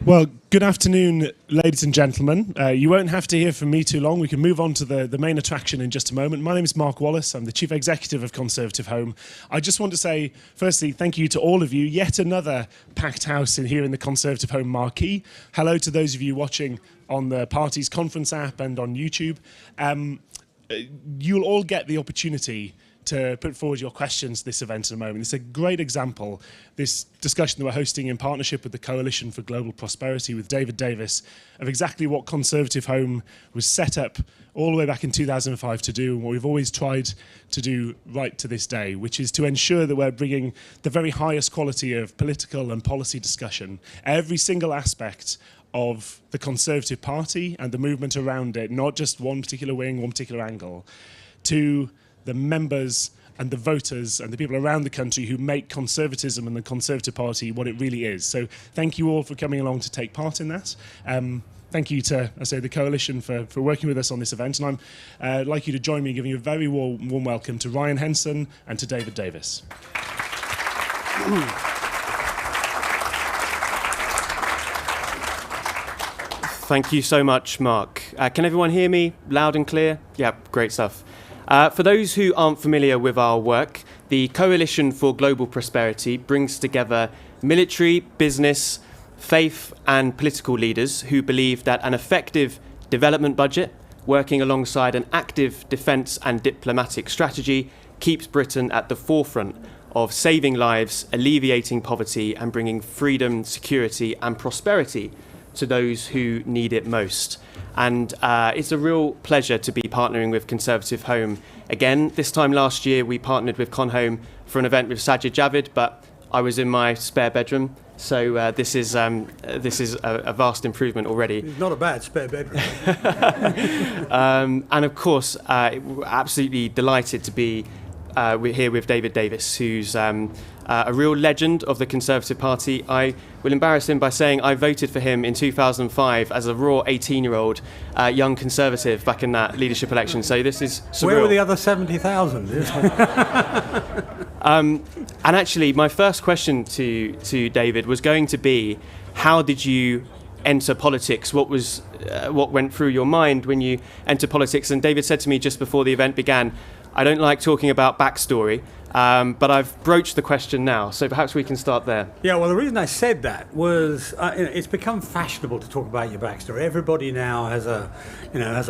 Well, good afternoon, ladies and gentlemen. You won't have to hear from me too long. We can move on to the main attraction in just a moment. My name is Mark Wallace. I'm the Chief Executive of ConservativeHome. I just want to say, firstly, thank you to all of you. Yet another packed house here in the ConservativeHome marquee. Hello to those of you watching on the party's conference app and on YouTube. You'll all get the opportunity to put forward your questions to this event in a moment. It's a great example, this discussion that we're hosting in partnership with the Coalition for Global Prosperity with David Davis, of exactly what ConservativeHome was set up all the way back in 2005 to do, and what we've always tried to do right to this day, which is to ensure that we're bringing the very highest quality of political and policy discussion, every single aspect of the Conservative Party and the movement around it, not just one particular wing, one particular angle, to the members and the voters and the people around the country who make conservatism and the Conservative Party what it really is. So thank you all for coming along to take part in that. Thank you to, I say, the Coalition for working with us on this event. And I'd like you to join me in giving you a very warm welcome to Ryan Henson and to David Davis. Thank you so much, Mark. Can everyone hear me loud and clear? Yeah, great stuff. For those who aren't familiar with our work, the Coalition for Global Prosperity brings together military, business, faith and political leaders who believe that an effective development budget, working alongside an active defence and diplomatic strategy, keeps Britain at the forefront of saving lives, alleviating poverty and bringing freedom, security and prosperity to those who need it most. And it's a real pleasure to be partnering with ConservativeHome again. This time last year we partnered with ConHome for an event with Sajid Javid, but I was in my spare bedroom, so this is a vast improvement already. It's not a bad spare bedroom. And of course, we're absolutely delighted to be we're here with David Davis, who's a real legend of the Conservative Party. I will embarrass him by saying I voted for him in 2005 as a raw 18-year-old young Conservative back in that leadership election. So this is surreal. Where were the other 70,000? And actually, my first question to David was going to be, how did you enter politics? What went through your mind when you entered politics? And David said to me just before the event began, I don't like talking about backstory, but I've broached the question now, so perhaps we can start there. Yeah, well, the reason I said that was it's become fashionable to talk about your backstory. Everybody now has a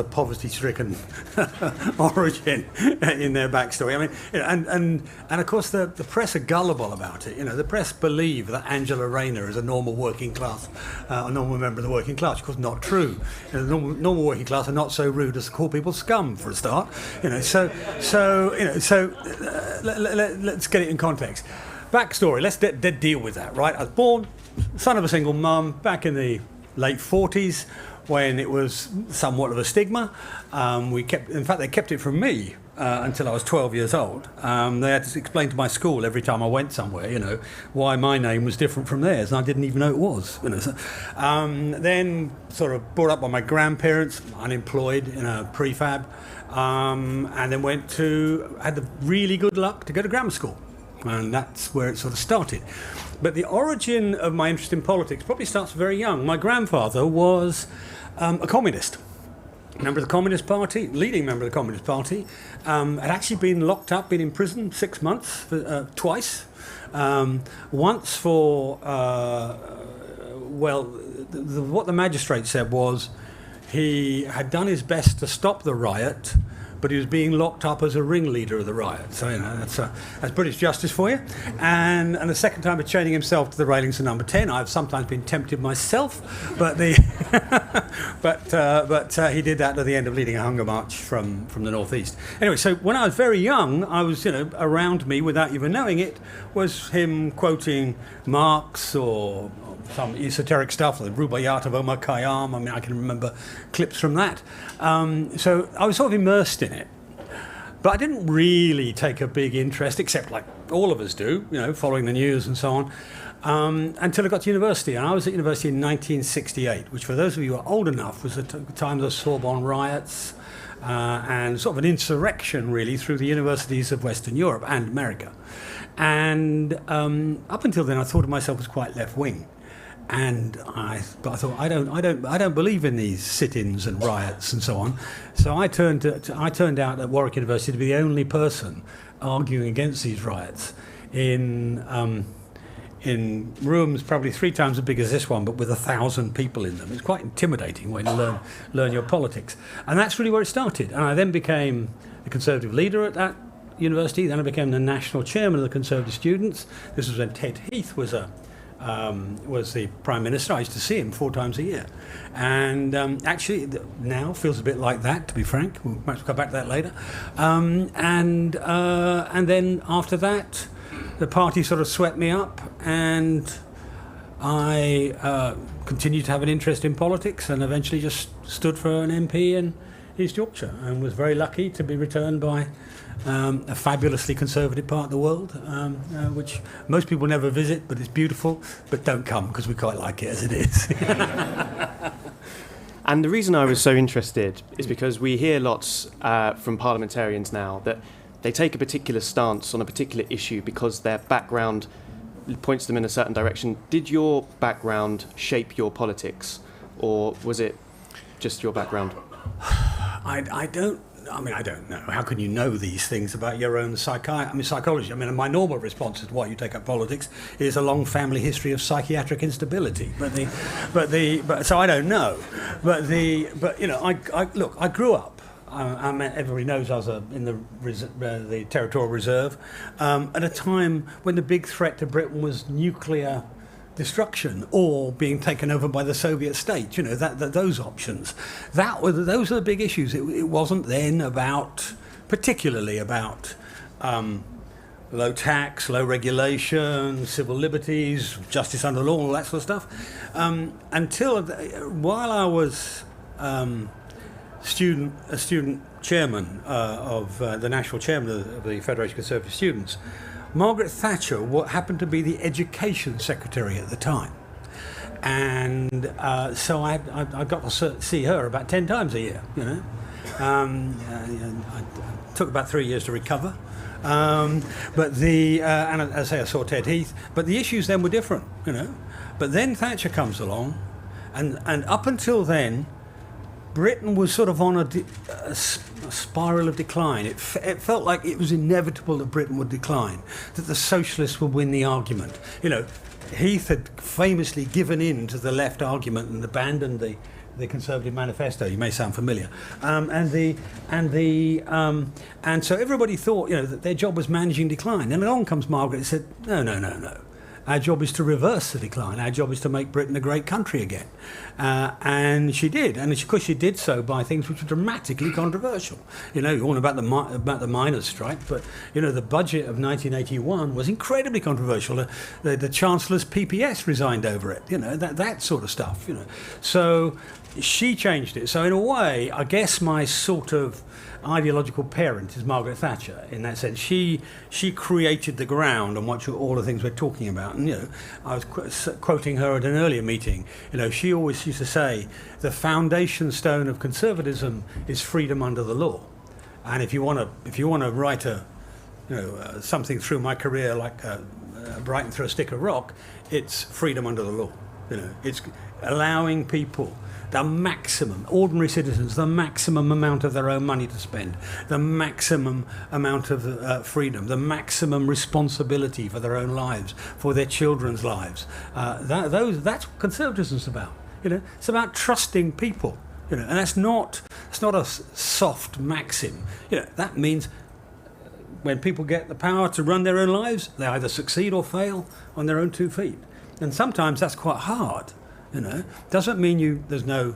poverty-stricken origin in their backstory. I mean, and of course the press are gullible about it. The press believe that Angela Rayner is a normal working class, a normal member of the working class. Of course, not true. The normal working class are not so rude as to call people scum for a start. Let's get it in context. Backstory, let's deal with that, right? I was born, son of a single mum, back in the late 40s when it was somewhat of a stigma. They kept it from me until I was 12 years old. They had to explain to my school every time I went somewhere, why my name was different from theirs, and I didn't even know it was. Then sort of brought up by my grandparents, unemployed in a prefab, and then had the really good luck to go to grammar school. And that's where it sort of started. But the origin of my interest in politics probably starts very young. My grandfather was a communist. Member of the Communist Party, leading member of the Communist Party, had actually been locked up, been in prison 6 months, twice. Once for, what the magistrate said was he had done his best to stop the riot, but he was being locked up as a ringleader of the riot. So, that's British justice for you. And the second time, chaining himself to the railings of Number 10. I've sometimes been tempted myself, but he did that at the end of leading a hunger march from the northeast. Anyway, so when I was very young, I was, around me, without even knowing it, was him quoting Marx or some esoteric stuff like Rubaiyat of Omar Khayyam. I mean, I can remember clips from that. So I was sort of immersed in it. But I didn't really take a big interest, except like all of us do, following the news and so on, until I got to university. And I was at university in 1968, which for those of you who are old enough was the time of the Sorbonne riots and sort of an insurrection, really, through the universities of Western Europe and America. And up until then, I thought of myself as quite left-wing. But I thought I don't believe in these sit-ins and riots and so on. So I turned out at Warwick University to be the only person arguing against these riots in rooms probably 3 times as big as this one, but with 1,000 people in them. It's quite intimidating when you learn your politics, and that's really where it started. And I then became the Conservative leader at that university. Then I became the national chairman of the Conservative students. This was when Ted Heath was the Prime Minister. I used to see him 4 times a year. And actually now feels a bit like that, to be frank. We'll perhaps come back to that later. And then after that, the party sort of swept me up, and I continued to have an interest in politics, and eventually just stood for an MP in East Yorkshire, and was very lucky to be returned by a fabulously conservative part of the world, which most people never visit, but it's beautiful. But don't come, because we quite like it as it is. And the reason I was so interested is because we hear lots from parliamentarians now that they take a particular stance on a particular issue because their background points them in a certain direction. Did your background shape your politics, or was it just your background? I don't know. How can you know these things about your own psychology? I mean, my normal response to why you take up politics is a long family history of psychiatric instability. But so I don't know. But you know, I grew up. I mean, everybody knows I was in the Territorial Reserve at a time when the big threat to Britain was nuclear destruction or being taken over by the Soviet state. You know, those options. Those are the big issues. It wasn't then particularly about low tax, low regulation, civil liberties, justice under law, all that sort of stuff. Until while I was a student chairman of the national chairman of the Federation of Conservative Students, Margaret Thatcher happened to be the Education Secretary at the time, and so I got to see her about 10 times a year. You know, it took about 3 years to recover, and as I say, I saw Ted Heath, but the issues then were different. You know, but then Thatcher comes along, and up until then, Britain was sort of on a spiral of decline. It felt like it was inevitable that Britain would decline, that the socialists would win the argument. You know, Heath had famously given in to the left argument and abandoned the Conservative Manifesto. You may sound familiar, and so everybody thought, you know, that their job was managing decline. And along comes Margaret and said, no. Our job is to reverse the decline. Our job is to make Britain a great country again. And she did. And of course she did so by things which were dramatically controversial. You know, all about the miners' strike, but, you know, the budget of 1981 was incredibly controversial. The Chancellor's PPS resigned over it, you know, that sort of stuff, you know. So she changed it. So in a way, I guess my sort of ideological parent is Margaret Thatcher in that sense. She created the ground on which all the things we're talking about. And, you know, I was quoting her at an earlier meeting. You know, she always used to say the foundation stone of conservatism is freedom under the law. And if you want to write something through my career like writing through a stick of rock, it's freedom under the law. You know, it's allowing people, the maximum, ordinary citizens, the maximum amount of their own money to spend, the maximum amount of freedom, the maximum responsibility for their own lives, for their children's lives. That's what conservatism's about. You know, it's about trusting people. You know, and that's not a soft maxim. You know, that means when people get the power to run their own lives, they either succeed or fail on their own 2 feet. And sometimes that's quite hard. You know, doesn't mean there's no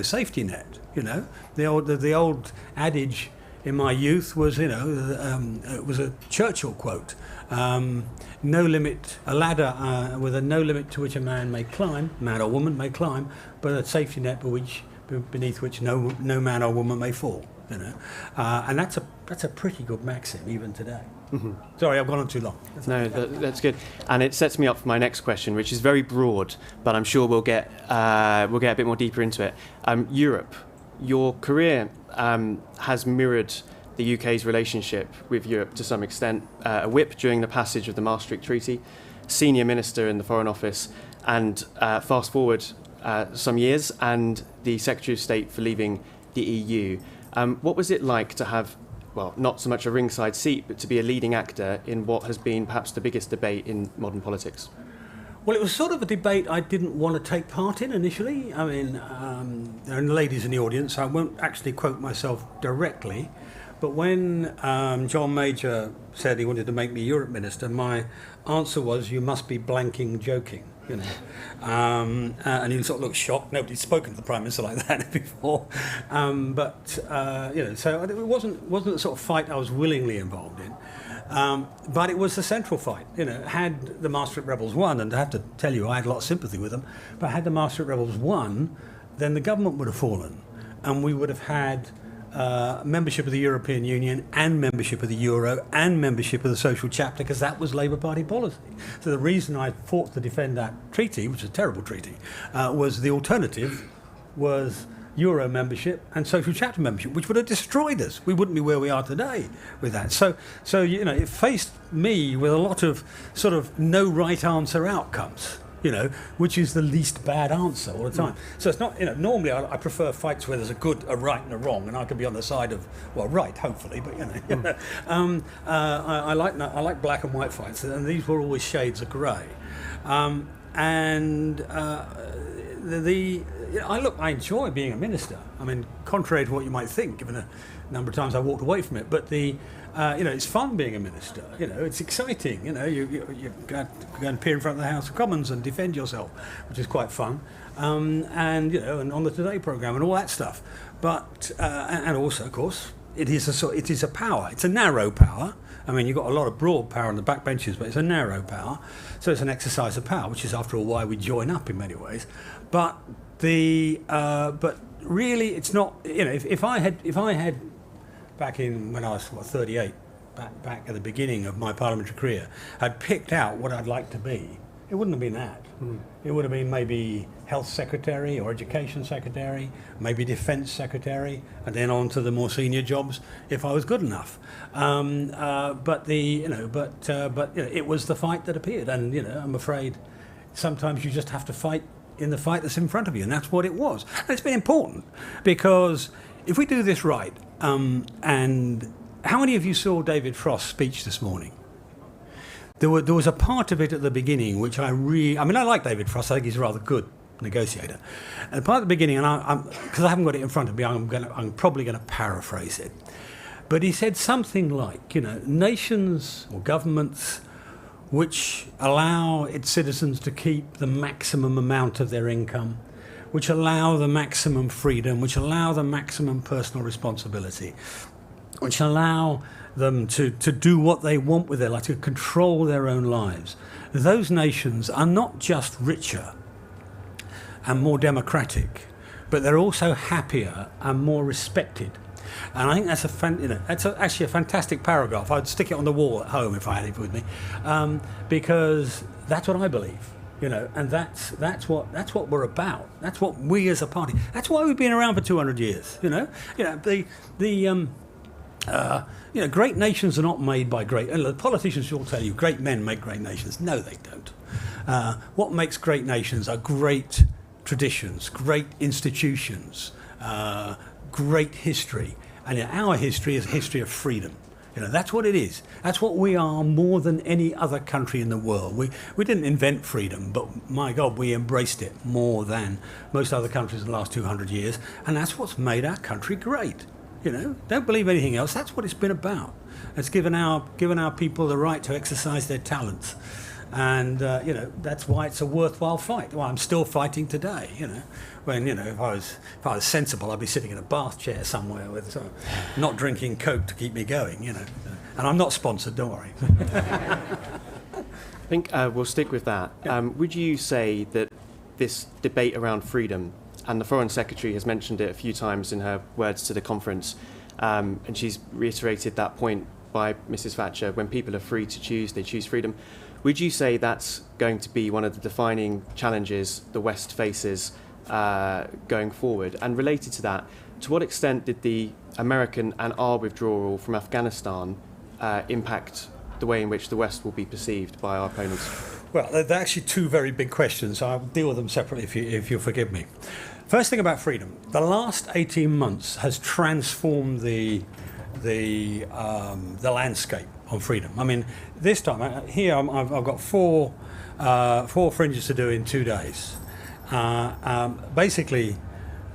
safety net. You know, the old adage in my youth was, you know, it was a Churchill quote: "No limit, a ladder with a no limit to which a man or woman may climb, but a safety net beneath which no man or woman may fall." You know, and that's a pretty good maxim even today. Mm-hmm. Sorry, I've gone on too long. That's good, and it sets me up for my next question, which is very broad, but I'm sure we'll get a bit more deeper into it. Europe, your career has mirrored the UK's relationship with Europe to some extent, a whip during the passage of the Maastricht Treaty, senior minister in the Foreign Office, and fast forward some years, and the Secretary of State for leaving the EU. What was it like to have, well, not so much a ringside seat, but to be a leading actor in what has been perhaps the biggest debate in modern politics? Well, it was sort of a debate I didn't want to take part in initially. I mean, there are ladies in the audience, so I won't actually quote myself directly. But when John Major said he wanted to make me Europe Minister, my answer was, "You must be blanking joking." You know, and he sort of looked shocked. Nobody'd spoken to the Prime Minister like that before. You know, so it wasn't the sort of fight I was willingly involved in. But it was the central fight. You know, had the Maastricht rebels won, and I have to tell you, I had a lot of sympathy with them, but had the Maastricht rebels won, then the government would have fallen, and we would have had membership of the European Union and membership of the Euro and membership of the Social Chapter, because that was Labour Party policy. So the reason I fought to defend that treaty, which is a terrible treaty, was the alternative was Euro membership and Social Chapter membership, which would have destroyed us. We wouldn't be where we are today with that. So you know, it faced me with a lot of sort of no right answer outcomes, you know, which is the least bad answer all the time. So it's not, you know, normally I prefer fights where there's a right and a wrong, and I can be on the side of, well, right, hopefully, but you know, I like black and white fights, and these were always shades of grey. I enjoy being a minister. I mean, contrary to what you might think, given a number of times I walked away from it, but you know, it's fun being a minister. You know, it's exciting. You know, you go and appear in front of the House of Commons and defend yourself, which is quite fun. And you know, and on the Today programme and all that stuff. But and also, of course, it is a power. It's a narrow power. I mean, you've got a lot of broad power on the backbenches, but it's a narrow power. So it's an exercise of power, which is, after all, why we join up in many ways. But really, it's not. You know, if I had back in when I was 38, back at the beginning of my parliamentary career, I'd picked out what I'd like to be, it wouldn't have been that. It would have been maybe Health Secretary or Education Secretary, maybe Defence Secretary, and then on to the more senior jobs if I was good enough. But it was the fight that appeared, and you know, I'm afraid sometimes you just have to fight in the fight that's in front of you, and that's what it was. And it's been important because if we do this right, and how many of you saw David Frost's speech this morning? There was a part of it at the beginning which I like David Frost. I think he's a rather good negotiator. And the part at the beginning, and because I haven't got it in front of me, I'm probably going to paraphrase it. But he said something like, you know, nations or governments which allow its citizens to keep the maximum amount of their income, which allow the maximum freedom, which allow the maximum personal responsibility, which allow them to do what they want with their life, to control their own lives. Those nations are not just richer and more democratic, but they're also happier and more respected. And I think that's actually a fantastic paragraph. I'd stick it on the wall at home if I had it with me, because that's what I believe. You know, and that's what we're about. That's what we as a party. That's why we've been around for 200 years. You know, great nations are not made by great. And the politicians will tell you, great men make great nations. No, they don't. What makes great nations are great traditions, great institutions, great history. And our history is a history of freedom. You know, that's what it is. That's what we are more than any other country in the world. We didn't invent freedom, but my God, we embraced it more than most other countries in the last 200 years. And that's what's made our country great. You know, don't believe anything else. That's what it's been about. It's given our people the right to exercise their talents. And, you know, that's why it's a worthwhile fight. Well, I'm still fighting today, you know. When, you know, if I was sensible, I'd be sitting in a bath chair somewhere with not drinking Coke to keep me going, you know. And I'm not sponsored, don't worry. I think we'll stick with that. Yeah. Would you say that this debate around freedom, and the Foreign Secretary has mentioned it a few times in her words to the conference, and she's reiterated that point by Mrs. Thatcher, when people are free to choose, they choose freedom. Would you say that's going to be one of the defining challenges the West faces going forward? And related to that, to what extent did the American and our withdrawal from Afghanistan impact the way in which the West will be perceived by our opponents? Well, they're actually two very big questions. I'll deal with them separately if you'll forgive me. First thing about freedom. The last 18 months has transformed the landscape on freedom. I mean, this time, I've got four fringes to do in 2 days. Basically,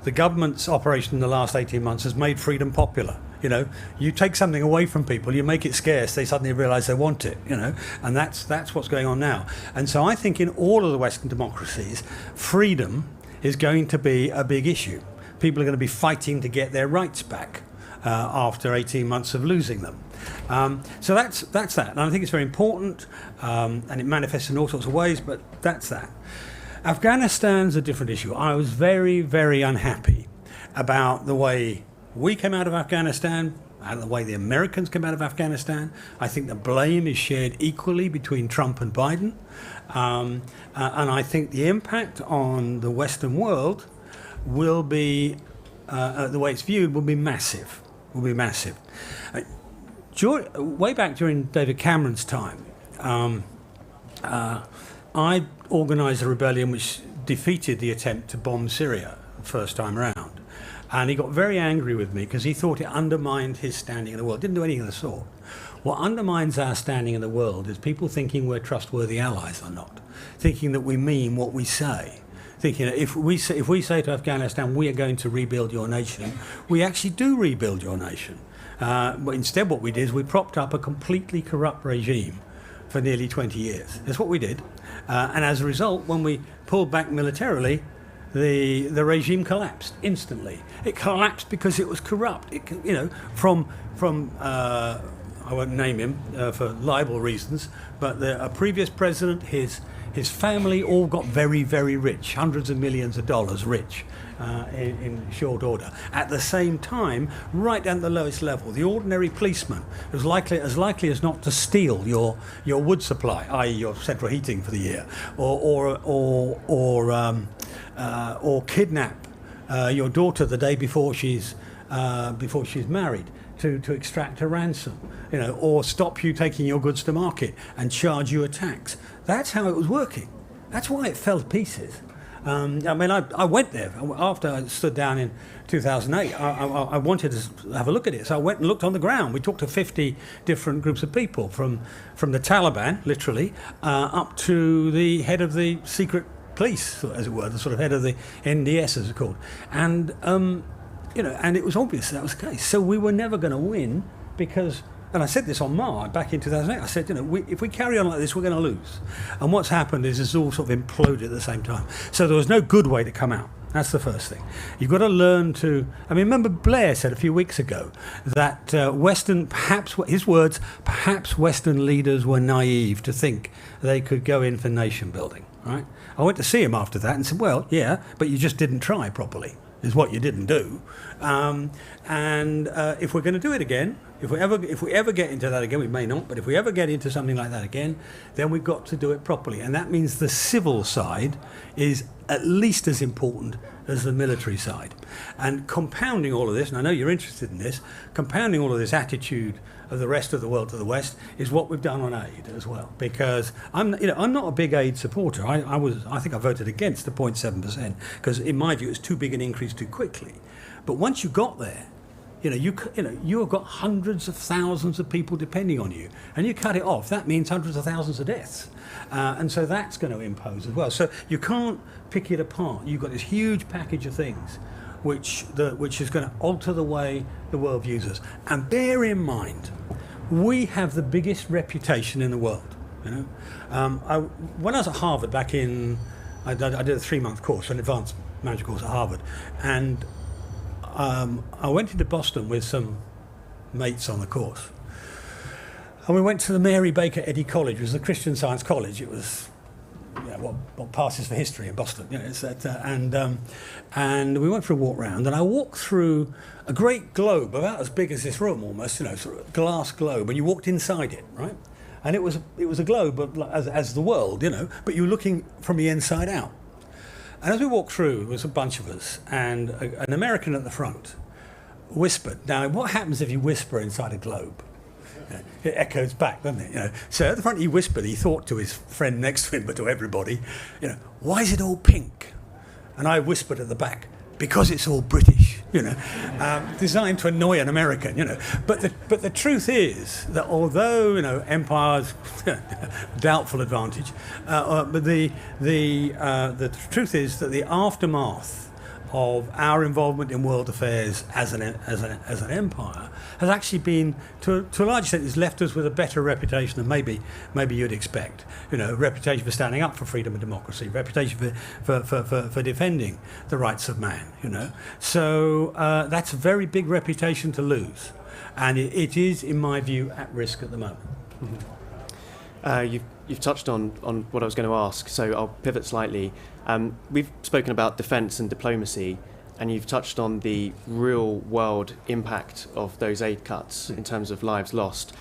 the government's operation in the last 18 months has made freedom popular. You know, you take something away from people, you make it scarce, they suddenly realise they want it, you know, and that's what's going on now. And so I think in all of the Western democracies, freedom is going to be a big issue. People are going to be fighting to get their rights back after 18 months of losing them. So that's that. And I think it's very important, and it manifests in all sorts of ways, but that's that. Afghanistan's a different issue. I was very, very unhappy about the way we came out of Afghanistan, and the way the Americans came out of Afghanistan. I think the blame is shared equally between Trump and Biden. And I think the impact on the Western world will be, the way it's viewed, will be massive. Way back during David Cameron's time, I organised a rebellion which defeated the attempt to bomb Syria the first time around. And he got very angry with me because he thought it undermined his standing in the world. Didn't do anything of the sort. What undermines our standing in the world is people thinking we're trustworthy allies or not, thinking that we mean what we say, thinking that if we say to Afghanistan, we are going to rebuild your nation, we actually do rebuild your nation. But instead what we did is we propped up a completely corrupt regime for nearly 20 years. That's what we did. And as a result, when we pulled back militarily, the regime collapsed instantly. It collapsed because it was corrupt. From I won't name him for libel reasons, but a previous president, his family all got very, very rich, hundreds of millions of dollars rich in short order. At the same time, right down at the lowest level, the ordinary policeman was as likely as not to steal your wood supply, i.e. your central heating for the year, or kidnap your daughter the day before she's married to extract a ransom, or stop you taking your goods to market and charge you a tax. That's how it was working. That's why it fell to pieces. I went there after I stood down in 2008. I wanted to have a look at it, so I went and looked on the ground. We talked to 50 different groups of people, from the Taliban, literally, up to the head of the secret police, as it were, the sort of head of the NDS, as it's called. And and it was obvious that was the case. So we were never going to win because. And I said this on Mars back in 2008. I said, if we carry on like this, we're going to lose. And what's happened is it's all sort of imploded at the same time. So there was no good way to come out. That's the first thing. You've got to learn to. Remember Blair said a few weeks ago that his words, perhaps Western leaders were naive to think they could go in for nation building. Right? I went to see him after that and said, well, yeah, but you just didn't try properly. Is what you didn't do. If we're going to do it again, if we ever get into that again, we may not, but if we ever get into something like that again, then we've got to do it properly. And that means the civil side is at least as important as the military side. And compounding all of this, and I know you're interested in this, compounding all of this attitude of the rest of the world to the West is what we've done on aid as well. Because I'm not a big aid supporter. I think I voted against the 0.7% because in my view it was too big an increase too quickly. But once you got there, you have got hundreds of thousands of people depending on you, and you cut it off. That means hundreds of thousands of deaths, and so that's going to impose as well. So you can't pick it apart. You've got this huge package of things, which is going to alter the way the world views us. And bear in mind, we have the biggest reputation in the world. When I was at Harvard back in, I did a 3-month course, an advanced management course at Harvard, and I went into Boston with some mates on the course, and we went to the Mary Baker Eddy College, which was a Christian Science college. It was what passes for history in Boston, and we went for a walk round, and I walked through a great globe about as big as this room, almost, sort of glass globe, and you walked inside it, right? And it was a globe as the world, but you were looking from the inside out. And as we walked through, there was a bunch of us, and an American at the front whispered. Now, what happens if you whisper inside a globe? It echoes back, doesn't it? So at the front he whispered, he thought to his friend next to him, but to everybody, why is it all pink? And I whispered at the back, because it's all British, designed to annoy an American, But the truth is that although, empires, doubtful advantage, but the truth is that the aftermath of our involvement in world affairs as an empire has actually been, to a large extent, has left us with a better reputation than maybe you'd expect. Reputation for standing up for freedom and democracy, reputation for defending the rights of man. So that's a very big reputation to lose, and it is, in my view, at risk at the moment. You've touched on what I was going to ask, so I'll pivot slightly. We've spoken about defence and diplomacy, and you've touched on the real-world impact of those aid cuts in terms of lives lost.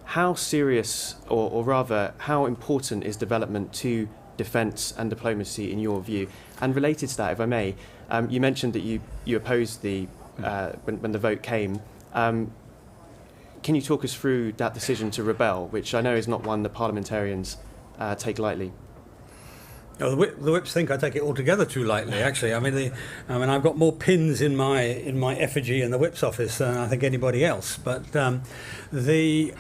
How serious, or rather, how important is development to defence and diplomacy in your view? And related to that, if I may, you mentioned that you opposed the when the vote came. Can you talk us through that decision to rebel, which I know is not one that parliamentarians take lightly? The whips think I take it altogether too lightly. Actually, I mean, I've got more pins in my effigy in the whips office than I think anybody else. But you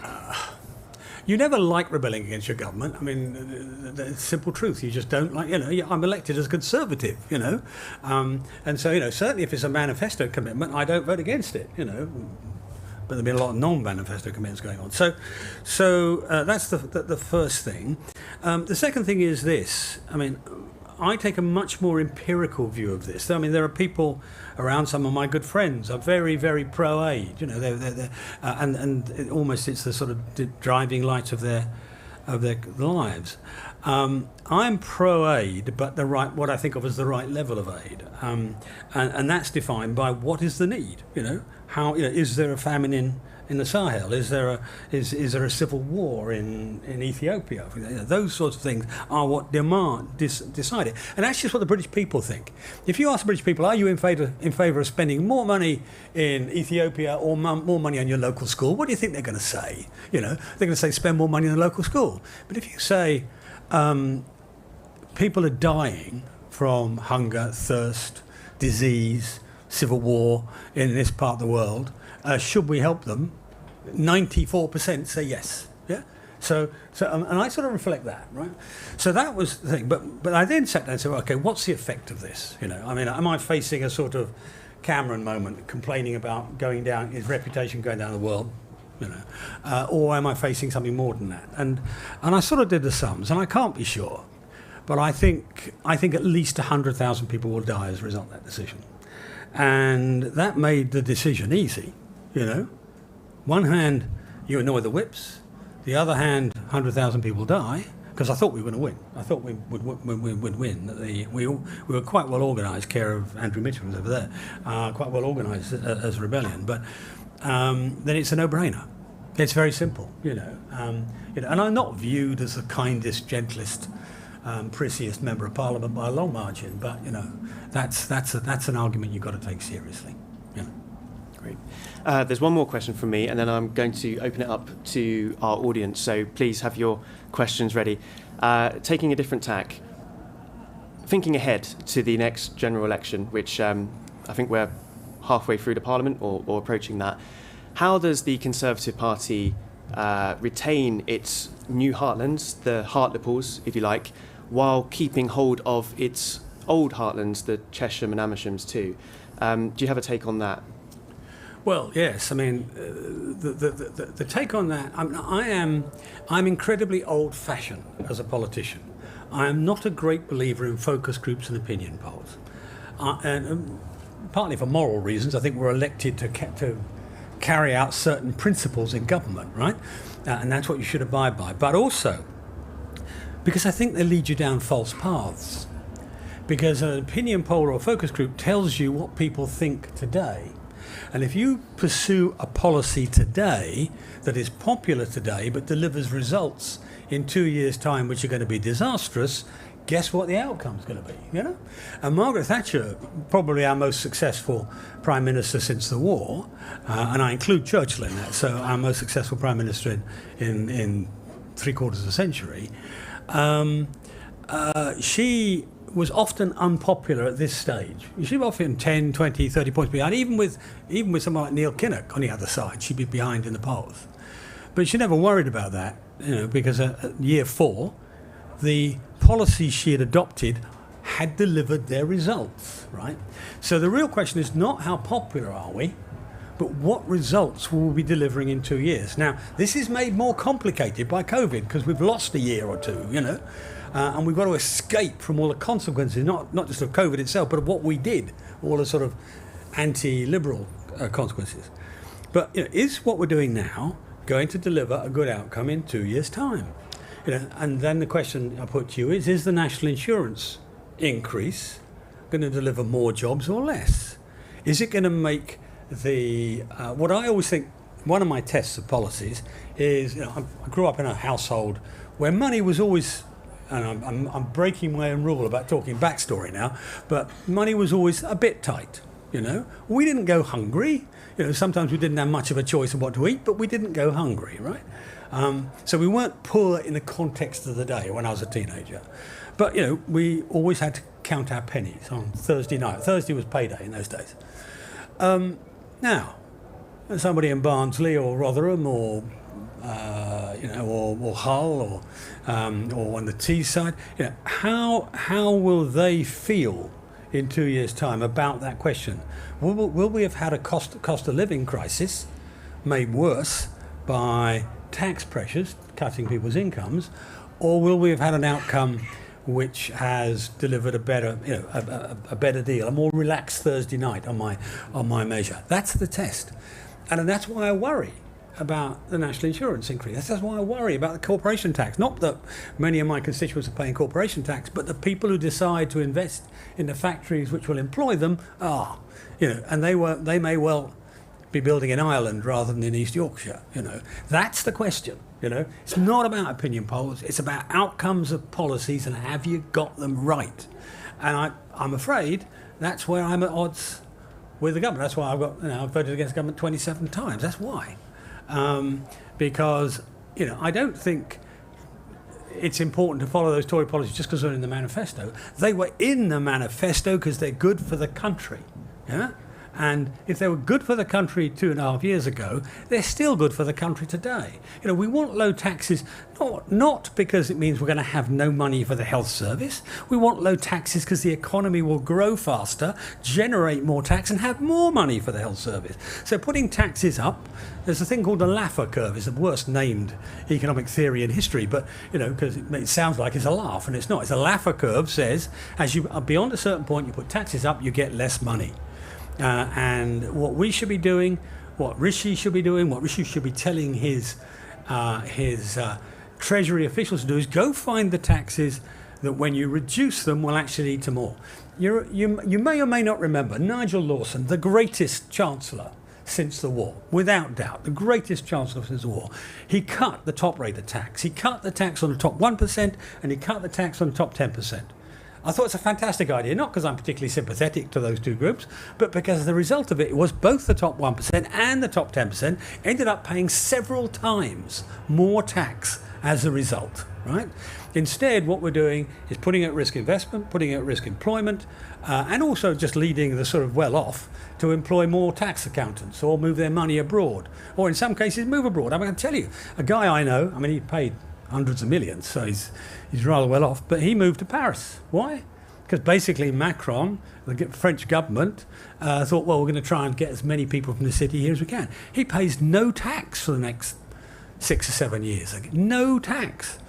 never like rebelling against your government. I mean, the simple truth. You just don't like. I'm elected as a Conservative. And so certainly if it's a manifesto commitment, I don't vote against it. But there've been a lot of non-manifesto commitments going on. So that's the first thing. The second thing is this. I mean, I take a much more empirical view of this. I mean, there are people around. Some of my good friends are very, very pro-aid. And it's the sort of driving light of their lives. I'm pro-aid, but what I think of as the right level of aid, and that's defined by what is the need. How is there a famine in the Sahel? Is there a civil war in Ethiopia? Those sorts of things are what decide it, and that's just what the British people think. If you ask British people, are you in favour of spending more money in Ethiopia or more money on your local school? What do you think they're going to say? They're going to say spend more money in the local school. But if you say people are dying from hunger, thirst, disease, civil war in this part of the world, should we help them? 94% say yes. Yeah. So and I sort of reflect that, right? So that was the thing. But I then sat down and said, okay, what's the effect of this? I mean, am I facing a sort of Cameron moment, complaining about his reputation going down the world? Or am I facing something more than that? And I sort of did the sums, and I can't be sure, but I think at least 100,000 people will die as a result of that decision, and that made the decision easy. One hand you annoy the whips, the other hand 100,000 people die, because I thought we were going to win. I thought we would win. We were quite well organised. Care of Andrew Mitchell was over there, quite well organised as a rebellion, but. Then it's a no-brainer. It's very simple, and I'm not viewed as the kindest, gentlest, prissiest member of Parliament by a long margin. But that's an argument you've got to take seriously. Great. There's one more question from me, and then I'm going to open it up to our audience. So please have your questions ready. Taking a different tack, thinking ahead to the next general election, which I think we're halfway through the Parliament or approaching that. How does the Conservative Party retain its new heartlands, the Hartlepool, if you like, while keeping hold of its old heartlands, the Chesham and Amershams too? Do you have a take on that? Well, yes. I mean, the take on that. I'm incredibly old-fashioned as a politician. I am not a great believer in focus groups and opinion polls, partly for moral reasons. I think we're elected to carry out certain principles in government, right? And that's what you should abide by. But also because I think they lead you down false paths. Because an opinion poll or a focus group tells you what people think today. And if you pursue a policy today that is popular today but delivers results in 2 years' time which are going to be disastrous, guess what the outcome's going to be, you know? And Margaret Thatcher, probably our most successful prime minister since the war, and I include Churchill in that, so our most successful prime minister in three-quarters of a century, she was often unpopular at this stage. She was often 10, 20, 30 points behind. Even with someone like Neil Kinnock on the other side, she'd be behind in the polls. But she never worried about that, you know, because at year 4, the policies she had adopted had delivered their results, right? So the real question is not how popular are we, but what results will we be delivering in 2 years? Now, this is made more complicated by COVID because we've lost a year or two, you know, and we've got to escape from all the consequences, not just of COVID itself, but of what we did, all the sort of anti-liberal consequences. But you know, is what we're doing now going to deliver a good outcome in 2 years' time? You know, and then the question I put to you is the national insurance increase going to deliver more jobs or less? Is it going to make the what I always think one of my tests of policies is, you know, I grew up in a household where money was always, and I'm breaking my own rule about talking backstory now, but money was always a bit tight. You know, we didn't go hungry. You know, sometimes we didn't have much of a choice of what to eat, but we didn't go hungry, right? So we weren't poor in the context of the day when I was a teenager. But, you know, we always had to count our pennies on Thursday night. Thursday was payday in those days. Now, somebody in Barnsley or Rotherham or, you know, or Hull or on the Teesside, you know, how will they feel in 2 years' time about that question? Will we have had a cost of living crisis made worse by tax pressures, cutting people's incomes, or will we have had an outcome which has delivered a better, you know, a better deal, a more relaxed Thursday night on my measure? That's the test, and that's why I worry about the national insurance increase. That's why I worry about the corporation tax. Not that many of my constituents are paying corporation tax, but the people who decide to invest in the factories which will employ them are, you know, and they may well be building in Ireland rather than in East Yorkshire, you know. That's the question, you know. It's not about opinion polls, it's about outcomes of policies and have you got them right. And I'm afraid that's where I'm at odds with the government. That's why I've voted against government 27 times. That's why. Because, you know, I don't think it's important to follow those Tory policies just because they're in the manifesto. They were in the manifesto because they're good for the country, yeah? And if they were good for the country 2.5 years ago, they're still good for the country today. You know, we want low taxes, not because it means we're going to have no money for the health service. We want low taxes because the economy will grow faster, generate more tax, and have more money for the health service. So putting taxes up, there's a thing called the Laffer Curve. It's the worst named economic theory in history, but, you know, because it sounds like it's a laugh, and it's not. It's a Laffer Curve says, as you are beyond a certain point, you put taxes up, you get less money. And what we should be doing, what Rishi should be doing, what Rishi should be telling his Treasury officials to do is go find the taxes that when you reduce them will actually lead to more. You may or may not remember Nigel Lawson, the greatest Chancellor since the war, without doubt, the greatest Chancellor since the war. He cut the top rate of tax. He cut the tax on the top 1% and he cut the tax on the top 10%. I thought it's a fantastic idea, not because I'm particularly sympathetic to those two groups, but because the result of it was both the top 1% and the top 10% ended up paying several times more tax as a result, right? Instead, what we're doing is putting at risk investment, putting at risk employment, and also just leading the sort of well-off to employ more tax accountants or move their money abroad, or in some cases move abroad. I'm going to tell you, a guy I know, I mean, he paid hundreds of millions, so he's rather well off, but he moved to Paris. Why? Because basically Macron, the French government, thought, well, we're going to try and get as many people from the city here as we can. He pays no tax for the next 6 or 7 years. No tax.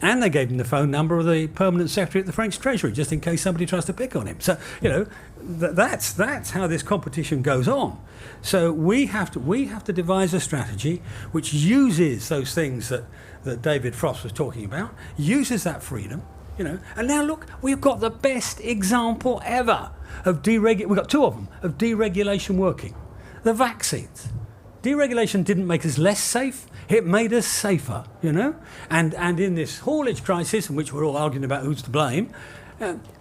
And they gave him the phone number of the permanent secretary at the French Treasury, just in case somebody tries to pick on him. So, you know, that's how this competition goes on. So we have to devise a strategy which uses those things that David Frost was talking about, uses that freedom, you know. And now look, we've got the best example ever of we've got two of them, of deregulation working. The vaccines. Deregulation didn't make us less safe, It made us safer, you know. And in this haulage crisis, in which we're all arguing about who's to blame,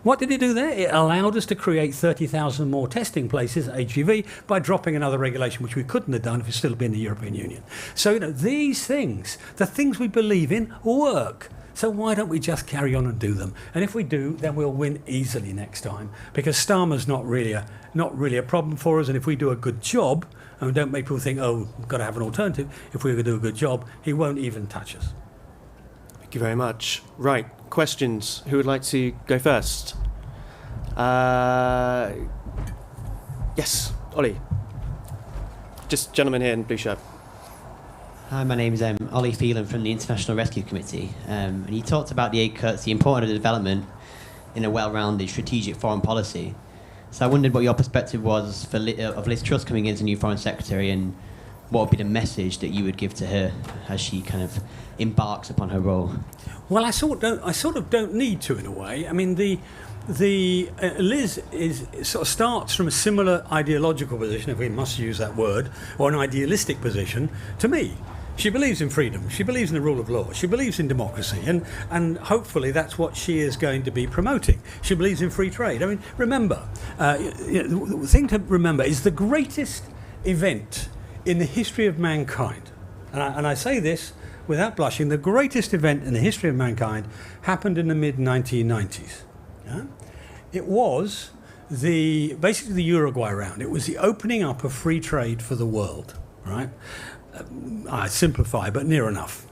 what did it do there? It allowed us to create 30,000 more testing places at HGV by dropping another regulation, which we couldn't have done if we'd still been in the European Union. So, you know, these things, the things we believe in, work. So why don't we just carry on and do them? And if we do, then we'll win easily next time, because Starmer's not really a problem for us. And if we do a good job, and don't make people think, oh, we've got to have an alternative, if we're going to do a good job, he won't even touch us. Thank you very much. Right, questions. Who would like to go first? Yes, Ollie. Just gentleman here in blue shirt. Hi, my name is Ollie Phelan from the International Rescue Committee. And you talked about the aid cuts, the importance of the development in a well-rounded strategic foreign policy. So I wondered what your perspective was of Liz Truss coming in as a new Foreign Secretary, and what would be the message that you would give to her as she kind of embarks upon her role? Well, I sort of don't need to, in a way. I mean, Liz sort of starts from a similar ideological position, if we must use that word, or an idealistic position to me. She believes in freedom. She believes in the rule of law. She believes in democracy, and hopefully that's what she is going to be promoting. She believes in free trade. I mean, remember, the thing to remember is the greatest event in the history of mankind, and I say this without blushing, the greatest event in the history of mankind happened in the mid-1990s. Yeah? It was basically the Uruguay round. It was the opening up of free trade for the world, right? I simplify, but near enough.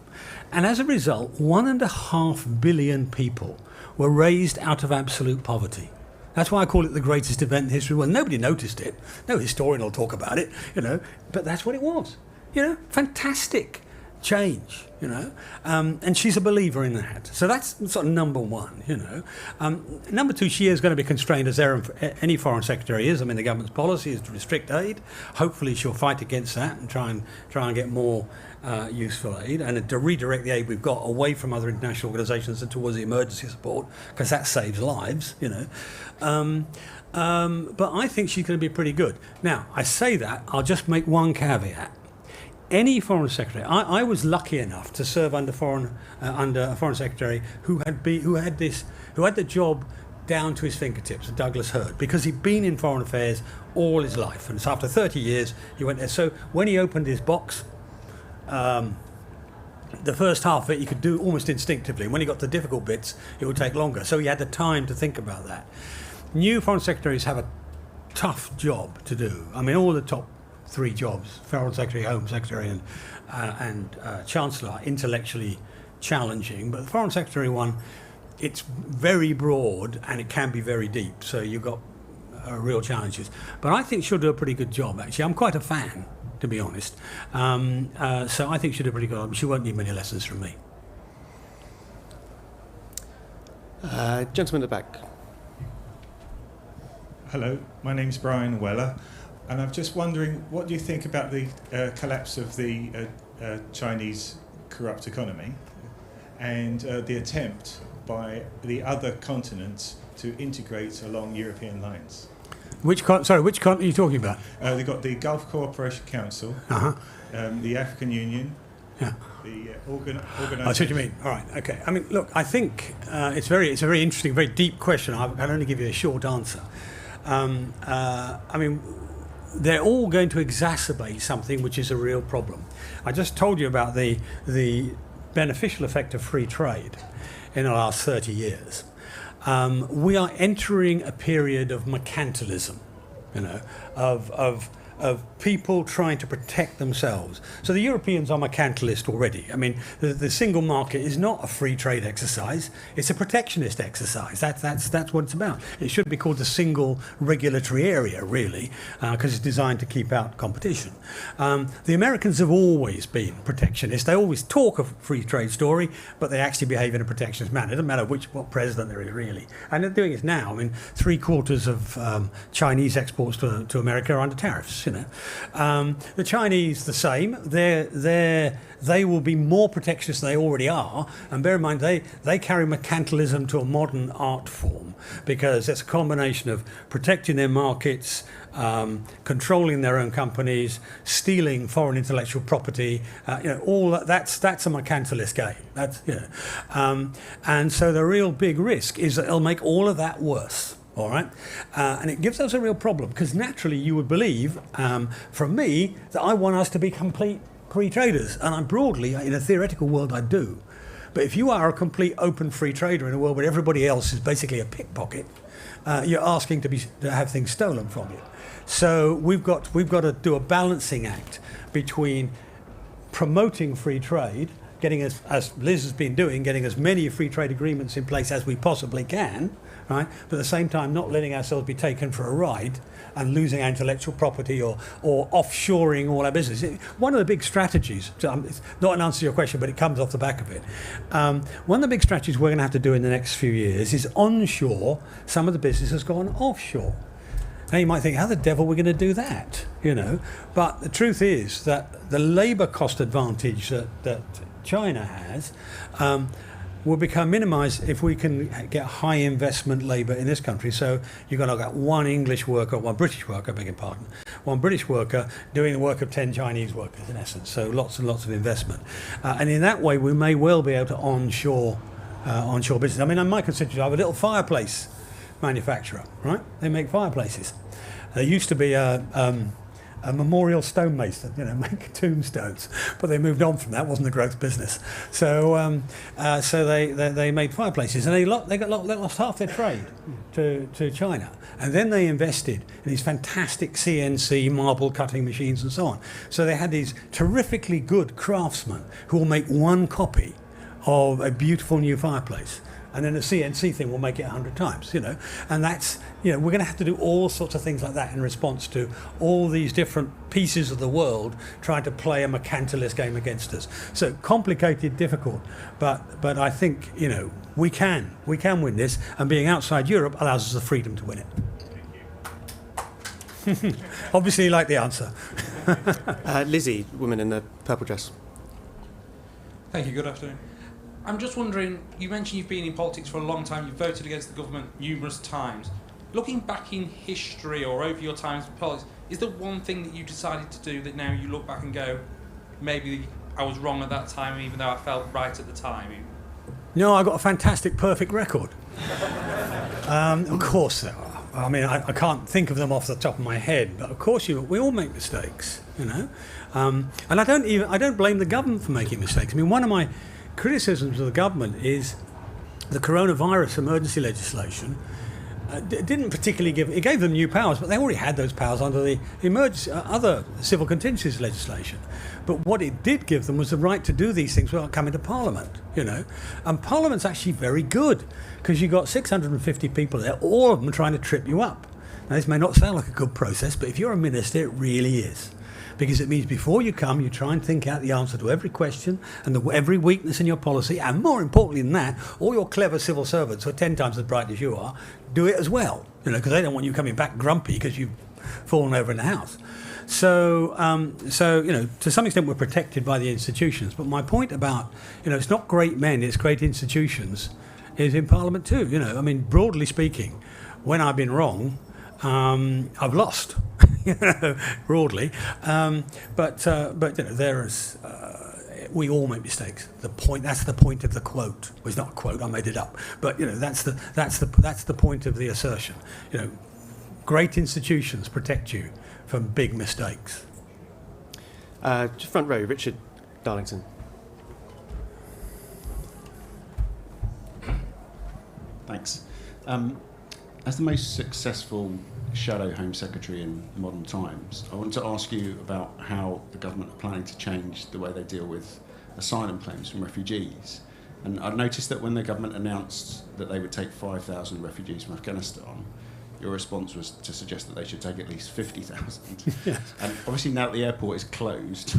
And as a result, 1.5 billion people were raised out of absolute poverty. That's why I call it the greatest event in history. Well, nobody noticed it. No historian will talk about it, you know, but that's what it was. You know, fantastic change, you know, and she's a believer in that. So that's sort of number one, you know. Number two, she is going to be constrained, as any foreign secretary is. I mean, the government's policy is to restrict aid. Hopefully she'll fight against that and try and get more useful aid, and to redirect the aid we've got away from other international organisations and towards the emergency support, because that saves lives, you know. But I think she's going to be pretty good. Now, I say that, I'll just make one caveat. Any foreign secretary, I was lucky enough to serve under a foreign secretary who had the job down to his fingertips, Douglas Hurd, because he'd been in foreign affairs all his life, and so after 30 years he went there. So when he opened his box, the first half of it he could do almost instinctively. When he got to the difficult bits, it would take longer. So he had the time to think about that. New foreign secretaries have a tough job to do. I mean, all the top three jobs, Foreign Secretary, Home Secretary and Chancellor, are intellectually challenging, but the Foreign Secretary one, it's very broad and it can be very deep, so you've got real challenges. But I think she'll do a pretty good job, actually. I'm quite a fan, to be honest. So I think she'll do a pretty good job. She won't need many lessons from me. Gentleman at the back. Hello, my name's Brian Weller. And I'm just wondering, what do you think about the collapse of the Chinese corrupt economy and the attempt by the other continents to integrate along European lines? Which continent are you talking about? They've got the Gulf Cooperation Council, the African Union, yeah, the organisation. I see what you mean. All right, okay. I mean, look, I think it's a very interesting, very deep question. I can only give you a short answer. I mean, they're all going to exacerbate something which is a real problem. I just told you about the beneficial effect of free trade in the last 30 years. We are entering a period of mercantilism, you know, of people trying to protect themselves. So the Europeans are mercantilist already. I mean, the single market is not a free trade exercise, it's a protectionist exercise. That's what it's about. It should be called the single regulatory area, really, because it's designed to keep out competition. The Americans have always been protectionist. They always talk a free trade story, but they actually behave in a protectionist manner. It doesn't matter what president there is, really. And they're doing it now. I mean, 3/4 of Chinese exports to America are under tariffs. The Chinese, the same. They will be more protectionist than they already are. And bear in mind, they carry mercantilism to a modern art form, because it's a combination of protecting their markets, controlling their own companies, stealing foreign intellectual property. All that's a mercantilist game. And so the real big risk is that it'll make all of that worse. All right, and it gives us a real problem, because naturally you would believe, from me, that I want us to be complete free traders, and I'm broadly, in a theoretical world, I do. But if you are a complete open free trader in a world where everybody else is basically a pickpocket, you're asking to have things stolen from you. So we've got to do a balancing act between promoting free trade, getting as Liz has been doing, getting as many free trade agreements in place as we possibly can, right? But at the same time, not letting ourselves be taken for a ride and losing our intellectual property or offshoring all our business. One of the big strategies, it's not an answer to your question, but it comes off the back of it. One of the big strategies we're going to have to do in the next few years is onshore some of the business has gone offshore. Now you might think, how the devil are we going to do that? But the truth is that the labour cost advantage that China has will become minimised if we can get high investment labour in this country. So you're going to get one British worker, one British worker doing the work of 10 Chinese workers, in essence. So lots and lots of investment. And in that way, we may well be able to onshore business. I mean, in my constituency, I have a little fireplace manufacturer, right? They make fireplaces. There used to be a memorial stonemason, make tombstones, but they moved on from that. It wasn't a growth business. So they made fireplaces, and they lost half their trade to China, and then they invested in these fantastic CNC marble cutting machines and so on. So they had these terrifically good craftsmen who will make one copy of a beautiful new fireplace. And then the CNC thing will make it 100 times, and that's, we're going to have to do all sorts of things like that in response to all these different pieces of the world trying to play a mercantilist game against us. So complicated, difficult, but I think, we can win this, and being outside Europe allows us the freedom to win it. Obviously, you like the answer. Lizzie, woman in the purple dress. Thank you, good afternoon. I'm just wondering, you mentioned you've been in politics for a long time, you've voted against the government numerous times. Looking back in history or over your times in politics, is there one thing that you decided to do that now you look back and go, maybe I was wrong at that time, even though I felt right at the time? No, I got a fantastic, perfect record. Of course there are. I mean, I can't think of them off the top of my head, but of course we all make mistakes, And I don't blame the government for making mistakes. I mean, one of my criticisms of the government is the coronavirus emergency legislation didn't particularly it gave them new powers, but they already had those powers under the emergency, other civil contingencies legislation. But what it did give them was the right to do these things without coming to Parliament, And Parliament's actually very good, because you've got 650 people there, all of them trying to trip you up. Now, this may not sound like a good process, but if you're a minister, it really is. Because it means before you come, you try and think out the answer to every question and every weakness in your policy, and more importantly than that, all your clever civil servants who are 10 times as bright as you are, do it as well, because they don't want you coming back grumpy because you've fallen over in the house. So to some extent we're protected by the institutions, but my point about, it's not great men, it's great institutions, is in Parliament too. I mean, broadly speaking, when I've been wrong, I've lost. Broadly, but there is. We all make mistakes. That's the point of the quote. Well, it's not a quote. I made it up. But that's the point of the assertion. Great institutions protect you from big mistakes. Just front row, Richard Darlington. Thanks. As the most successful shadow Home Secretary in modern times, I want to ask you about how the government are planning to change the way they deal with asylum claims from refugees. And I've noticed that when the government announced that they would take 5,000 refugees from Afghanistan, your response was to suggest that they should take at least 50,000. Yes. And obviously now that the airport is closed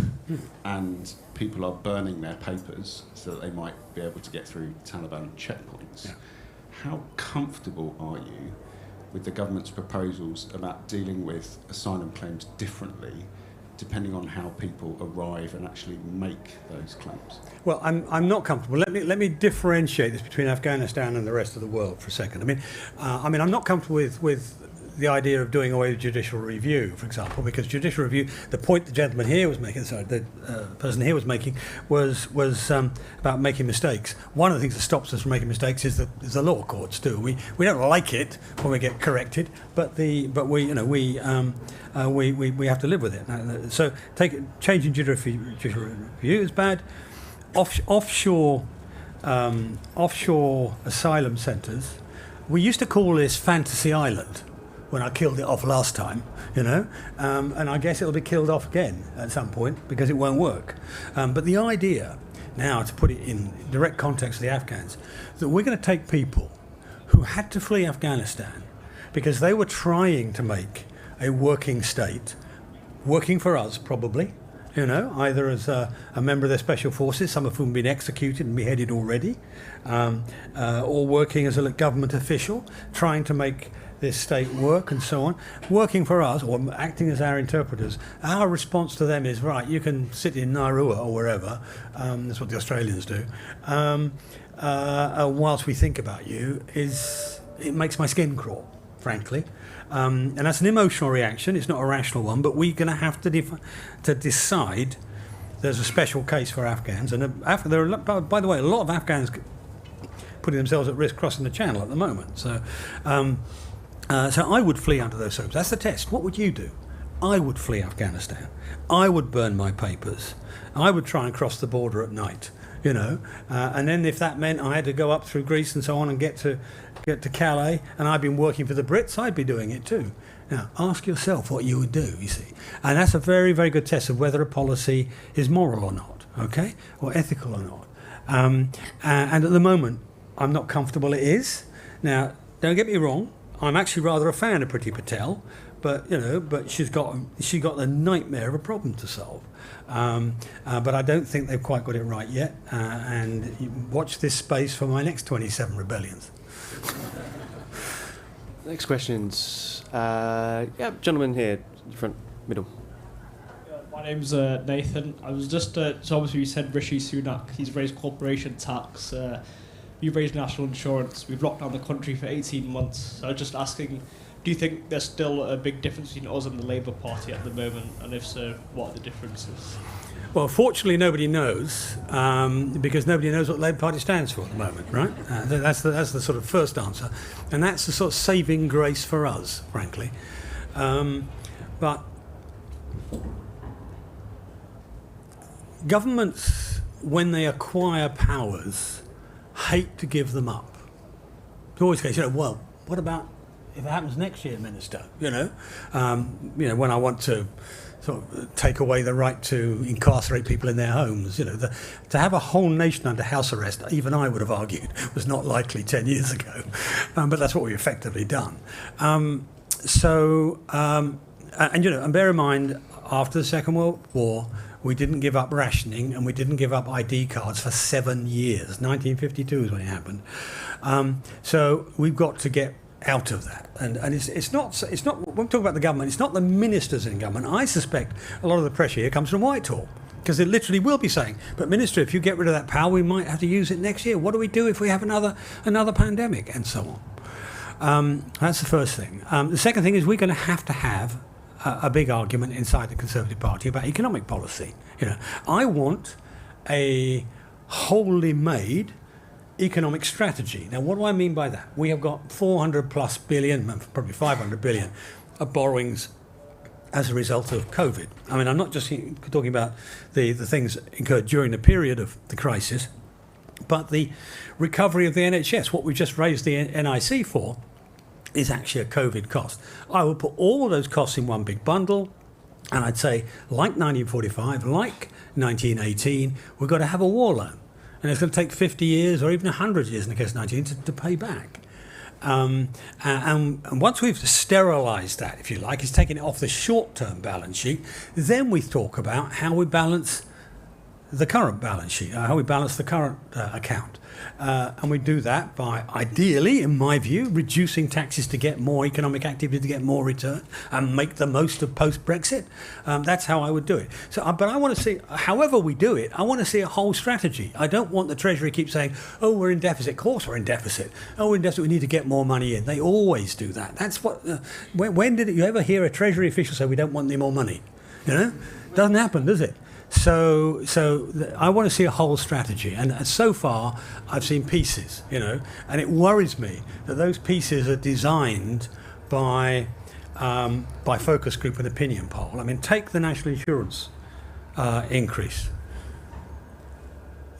and people are burning their papers so that they might be able to get through Taliban checkpoints, Yeah. how comfortable are you with the government's proposals about dealing with asylum claims differently depending on how people arrive and actually make those claims? Well, I'm not comfortable. Let me differentiate this between Afghanistan and the rest of the world for a second. I mean, I'm not comfortable with the idea of doing away with judicial review, for example, because judicial review, the point the gentleman here was making, the person here was making, was about making mistakes. One of the things that stops us from making mistakes is the law courts do. We don't like it when we get corrected, but we have to live with it. So changing judicial review is bad. Offshore asylum centres, we used to call this Fantasy Island when I killed it off last time, and I guess it'll be killed off again at some point because it won't work. But the idea now, to put it in direct context of the Afghans, that we're going to take people who had to flee Afghanistan because they were trying to make a working state, working for us probably, either as a member of their special forces, some of whom have been executed and beheaded already, or working as a government official, trying to make this state work and so on, working for us or acting as our interpreters. Our response to them is, right, you can sit in Nauru or wherever, that's what the Australians do, whilst we think about you, it makes my skin crawl, frankly. And that's an emotional reaction, it's not a rational one, but we're going to have to decide there's a special case for Afghans. And there are, by the way, a lot of Afghans putting themselves at risk crossing the channel at the moment. So I would flee under those circumstances. That's the test. What would you do? I would flee Afghanistan. I would burn my papers. I would try and cross the border at night, and then if that meant I had to go up through Greece and so on and get to Calais, and I'd been working for the Brits, I'd be doing it too. Now, ask yourself what you would do, you see. And that's a very, very good test of whether a policy is moral or not, okay, or ethical or not. And at the moment, I'm not comfortable it is. Now, don't get me wrong, I'm actually rather a fan of Priti Patel, but she got the nightmare of a problem to solve. But I don't think they've quite got it right yet. And watch this space for my next 27 rebellions. Next questions. Gentleman here, front, middle. My name's Nathan. I was just so obviously you said Rishi Sunak. He's raised corporation tax. You've raised national insurance. We've locked down the country for 18 months. So I was just asking, do you think there's still a big difference between us and the Labour Party at the moment? And if so, what are the differences? Well, fortunately, nobody knows, because nobody knows what the Labour Party stands for at the moment, right? That's the sort of first answer. And that's the sort of saving grace for us, frankly. But governments, when they acquire powers, hate to give them up. It's always the case, well, what about if it happens next year, Minister? When I want to sort of take away the right to incarcerate people in their homes, to have a whole nation under house arrest, even I would have argued, was not likely 10 years ago. But that's what we've effectively done. And bear in mind, after the Second World War, we didn't give up rationing and we didn't give up ID cards for 7 years. 1952 is when it happened. So we've got to get out of that. And it's not when we talk about the government, it's not the ministers in government. I suspect a lot of the pressure here comes from Whitehall, because they literally will be saying, but Minister, if you get rid of that power, we might have to use it next year. What do we do if we have another pandemic, and so on? That's the first thing. The second thing is we're going to have a big argument inside the Conservative Party about economic policy. I want a wholly made economic strategy. Now, what do I mean by that? We have got 400 plus billion, probably 500 billion of borrowings as a result of COVID. I mean, I'm not just talking about the things incurred during the period of the crisis, but the recovery of the NHS. What we've just raised the NIC for is actually a COVID cost. I would put all of those costs in one big bundle, and I'd say, like 1945, like 1918, we've got to have a war loan. And it's going to take 50 years or even 100 years in the case of 19 to pay back. And once we've sterilised that, if you like, it's taken it off the short-term balance sheet, then we talk about how we balance the current balance sheet, how we balance the current account. And we do that by, ideally, in my view, reducing taxes to get more economic activity, to get more return, and make the most of post-Brexit. That's how I would do it. So, but I want to see, however we do it, I want to see a whole strategy. I don't want the Treasury keep saying, oh, we're in deficit. Of course we're in deficit. Oh, we're in deficit. We need to get more money in. They always do that. That's what. When did you ever hear a Treasury official say we don't want any more money? You know, doesn't happen, does it? So I want to see a whole strategy, and so far I've seen pieces, you know, and it worries me that those pieces are designed by focus group and opinion poll. I mean, take the national insurance increase.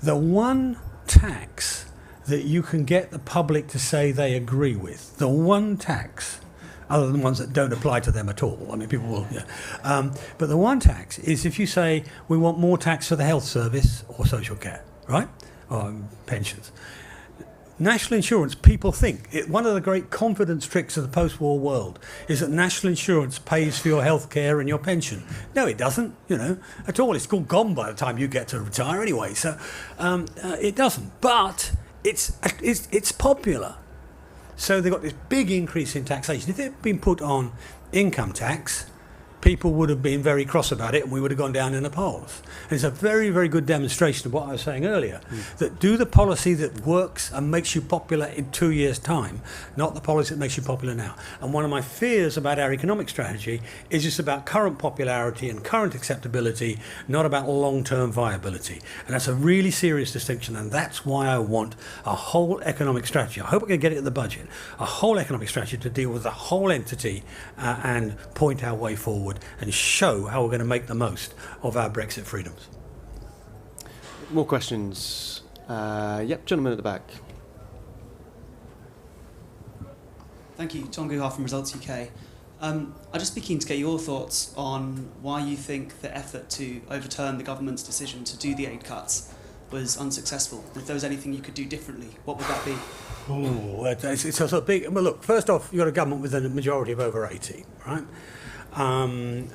The one tax that you can get the public to say they agree with, the one tax, other than ones that don't apply to them at all. I mean, people will, yeah. But the one tax is if you say we want more tax for the health service or social care, right? Or pensions. National insurance, people think, one of the great confidence tricks of the post-war world is that national insurance pays for your health care and your pension. No, it doesn't, you know, at all. It's all gone by the time you get to retire anyway. So it doesn't. But it's popular. So they've got this big increase in taxation. If it had been put on income tax, people would have been very cross about it and we would have gone down in the polls. And it's a very, very good demonstration of what I was saying earlier, that do the policy that works and makes you popular in 2 years' time, not the policy that makes you popular now. And one of my fears about our economic strategy is it's about current popularity and current acceptability, not about long-term viability. And that's a really serious distinction, and that's why I want a whole economic strategy. I hope we're going to get it in the budget, a whole economic strategy to deal with the whole entity and point our way forward and show how we're going to make the most of our Brexit freedoms. More questions? Yep, gentleman at the back. Thank you, Tom Guhar from Results UK. I'd just be keen to get your thoughts on why you think the effort to overturn the government's decision to do the aid cuts was unsuccessful. If there was anything you could do differently, what would that be? Oh, it's a sort of big. Well, look, first off, you've got a government with a majority of over 80, right? And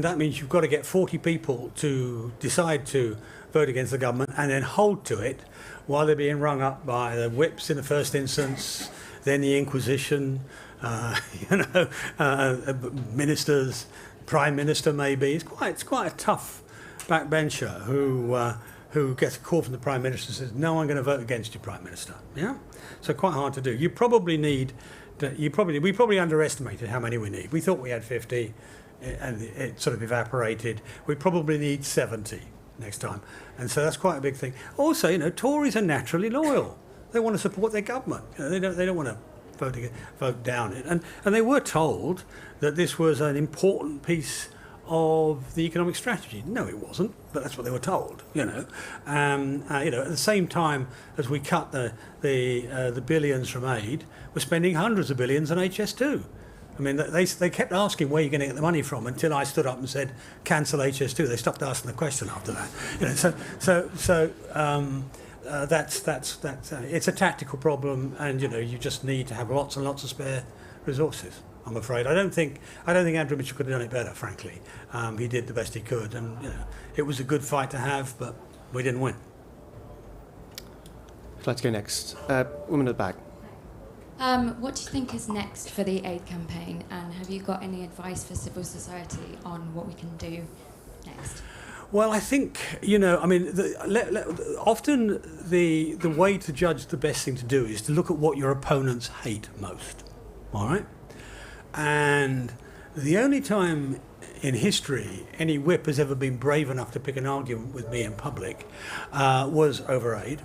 that means you've got to get 40 people to decide to vote against the government and then hold to it while they're being rung up by the whips in the first instance, then the Inquisition, ministers, Prime Minister maybe. It's quite a tough backbencher who gets a call from the Prime Minister and says, no, I'm going to vote against you, Prime Minister. Yeah? So quite hard to do. You probably need... we probably underestimated how many we need. We thought we had 50 and it sort of evaporated. We probably need 70 next time. And so that's quite a big thing. Also, you know, Tories are naturally loyal. They want to support their government. You know, they don't want to vote down it. And they were told that this was an important piece of the economic strategy. No, it wasn't, but that's what they were told. You know, at the same time as we cut the billions from aid, we're spending hundreds of billions on HS2. I mean, they kept asking where you're going to get the money from until I stood up and said cancel HS2. They stopped asking the question after that. You know, that's it's a tactical problem, and you know you just need to have lots and lots of spare resources. I'm afraid. I don't think Andrew Mitchell could have done it better, frankly. He did the best he could, and you know, it was a good fight to have, but we didn't win. I'd like to go next. Woman at the back. What do you think is next for the aid campaign, and have you got any advice for civil society on what we can do next? Well, I think, you know, I mean, often the way to judge the best thing to do is to look at what your opponents hate most, all right? And the only time in history any whip has ever been brave enough to pick an argument with me in public was over aid.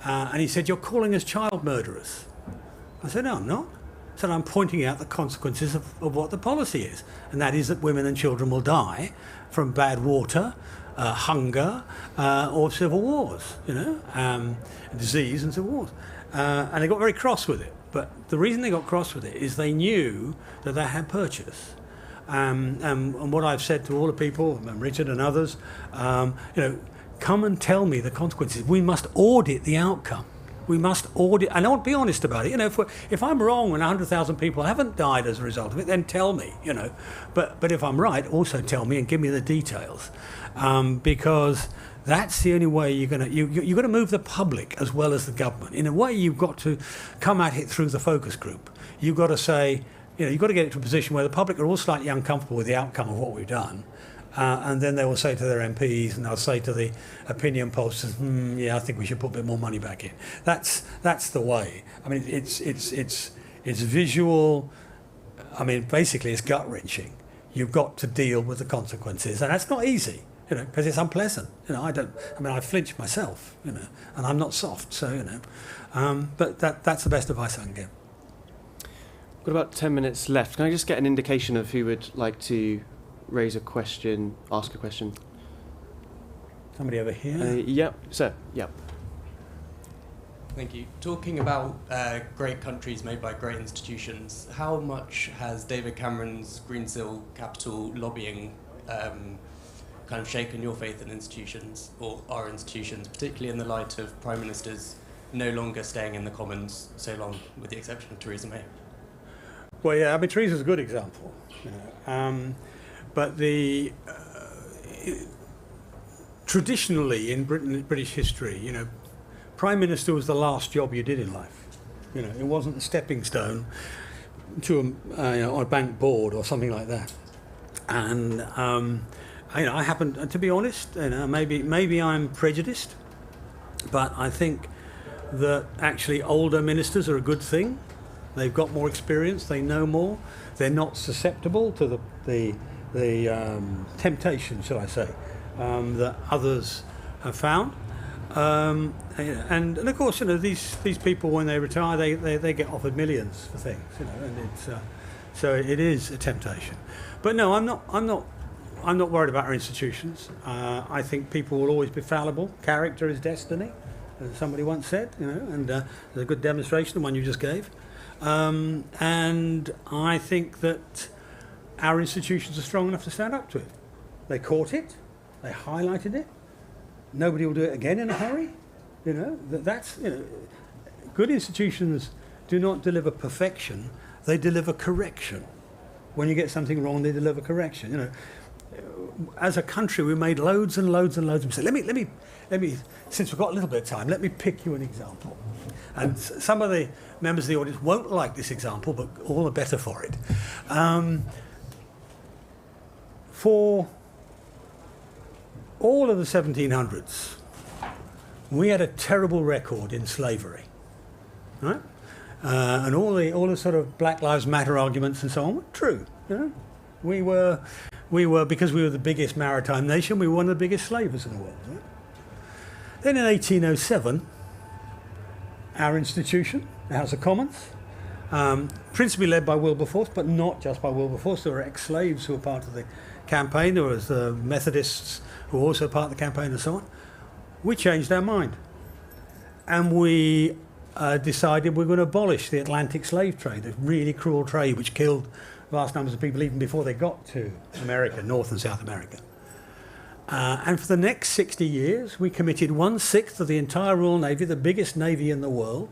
And he said, you're calling us child murderers. I said, no, I'm not. I said, I'm pointing out the consequences of what the policy is. And that is that women and children will die from bad water, hunger, or civil wars, you know, disease and civil wars. And they got very cross with it. But the reason they got cross with it is they knew that they had purchase. And what I've said to all the people, and Richard and others, you know, come and tell me the consequences. We must audit the outcome. We must audit, and I want to be honest about it. You know, if I'm wrong and 100,000 people haven't died as a result of it, then tell me, you know. But if I'm right, also tell me and give me the details. Because That's the only way you've got to move the public as well as the government. In a way, you've got to come at it through the focus group. You've got to say, you've got to get it to a position where the public are all slightly uncomfortable with the outcome of what we've done. And then they will say to their MPs, and they'll say to the opinion pollsters, I think we should put a bit more money back in. That's the way. I mean, it's visual. I mean, basically, it's gut-wrenching. You've got to deal with the consequences, and that's not easy, because it's unpleasant. I flinch myself, and I'm not soft, so, but that's the best advice I can give. We've got about 10 minutes left. Can I just get an indication of who would like to raise a question, ask a question? Somebody over here? Yep, sir, yep. Thank you. Talking about great countries made by great institutions, how much has David Cameron's Greensill Capital lobbying kind of shaken your faith in institutions, or our institutions, particularly in the light of Prime Ministers no longer staying in the Commons so long, with the exception of Theresa May? Well, yeah, I mean, Theresa's a good example. But traditionally in British history, Prime Minister was the last job you did in life. It wasn't a stepping stone to on a bank board or something like that. And I happen to be honest. Maybe I'm prejudiced, but I think that actually older ministers are a good thing. They've got more experience. They know more. They're not susceptible to the temptation, shall I say, that others have found. And of course, these people, when they retire, they get offered millions for things, and it's so it is a temptation. But no, I'm not worried about our institutions. I think people will always be fallible. Character is destiny, as somebody once said, and there's a good demonstration, the one you just gave. And I think that our institutions are strong enough to stand up to it. They caught it, they highlighted it. Nobody will do it again in a hurry. That's good institutions do not deliver perfection; they deliver correction. When you get something wrong, they deliver correction. As a country, we made loads and loads and loads of mistakes. Let me. Since we've got a little bit of time, let me pick you an example. And some of the members of the audience won't like this example, but all the better for it. For all of the 1700s, we had a terrible record in slavery, right? And all the sort of Black Lives Matter arguments and so on were true. We were because we were the biggest maritime nation, we were one of the biggest slavers in the world. Right? Then in 1807, our institution, the House of Commons, principally led by Wilberforce, but not just by Wilberforce. There were ex-slaves who were part of the campaign. There was the Methodists who were also part of the campaign and so on. We changed our mind. And we decided we're going to abolish the Atlantic slave trade, a really cruel trade which killed vast numbers of people even before they got to America, North and South America. And for the next 60 years, we committed 1/6 of the entire Royal Navy, the biggest navy in the world,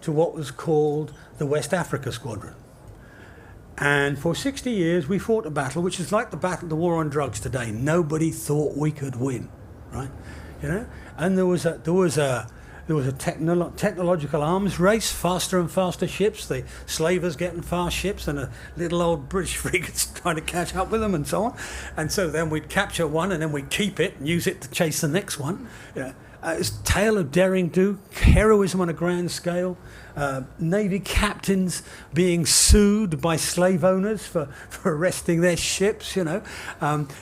to what was called the West Africa Squadron. And for 60 years, we fought a battle which is like the war on drugs today. Nobody thought we could win, right? And there was a technological arms race, faster and faster ships, the slavers getting fast ships, and a little old British frigates trying to catch up with them and so on. And so then we'd capture one and then we'd keep it and use it to chase the next one. It's a tale of daring do, heroism on a grand scale, Navy captains being sued by slave owners for arresting their ships,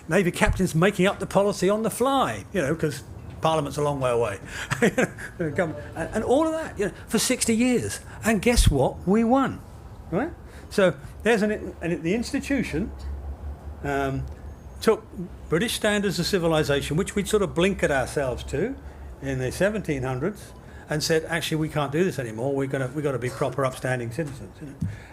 Navy captains making up the policy on the fly, because Parliament's a long way away. And all of that, for 60 years. And guess what? We won, right? So there's the institution took British standards of civilization, which we'd sort of blinkered ourselves to in the 1700s, and said, actually, we can't do this anymore. We've got to be proper, upstanding citizens.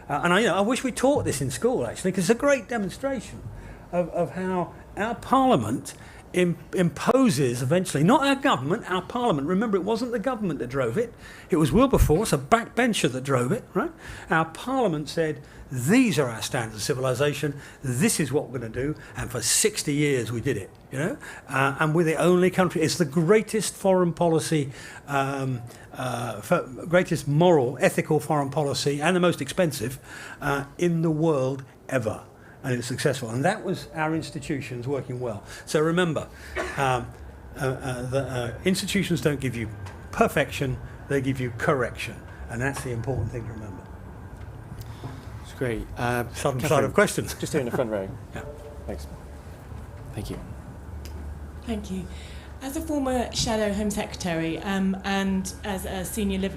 And I wish we taught this in school, actually, because it's a great demonstration of how our Parliament imposes eventually, not our government, our parliament. Remember, it wasn't the government that drove it. It was Wilberforce, a backbencher, that drove it, right? Our parliament said, these are our standards of civilization, this is what we're going to do, and for 60 years we did it, you know? And we're the only country, it's the greatest foreign policy, greatest moral, ethical foreign policy, and the most expensive in the world ever. And it's successful. And that was our institutions working well. So remember, institutions don't give you perfection, they give you correction. And that's the important thing to remember. It's great. Sudden side of questions. Just here in the front row. Yeah. Thanks. Thank you. Thank you. As a former Shadow Home Secretary and as a senior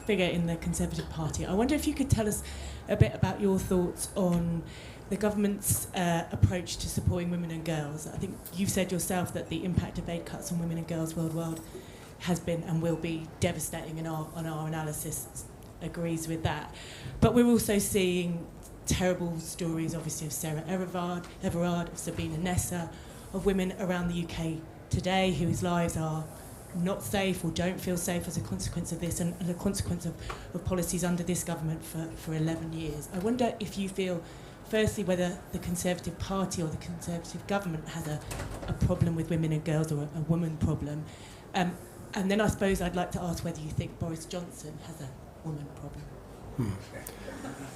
figure in the Conservative Party, I wonder if you could tell us a bit about your thoughts on the government's approach to supporting women and girls. I think you've said yourself that the impact of aid cuts on women and girls worldwide has been and will be devastating, and our analysis agrees with that. But we're also seeing terrible stories, obviously, of Sarah Everard, of Sabina Nessa, of women around the UK today whose lives are not safe or don't feel safe as a consequence of this, and a consequence of policies under this government for 11 years. I wonder if you feel, firstly, whether the Conservative Party or the Conservative government has a problem with women and girls, or a woman problem. And then I suppose I'd like to ask whether you think Boris Johnson has a woman problem.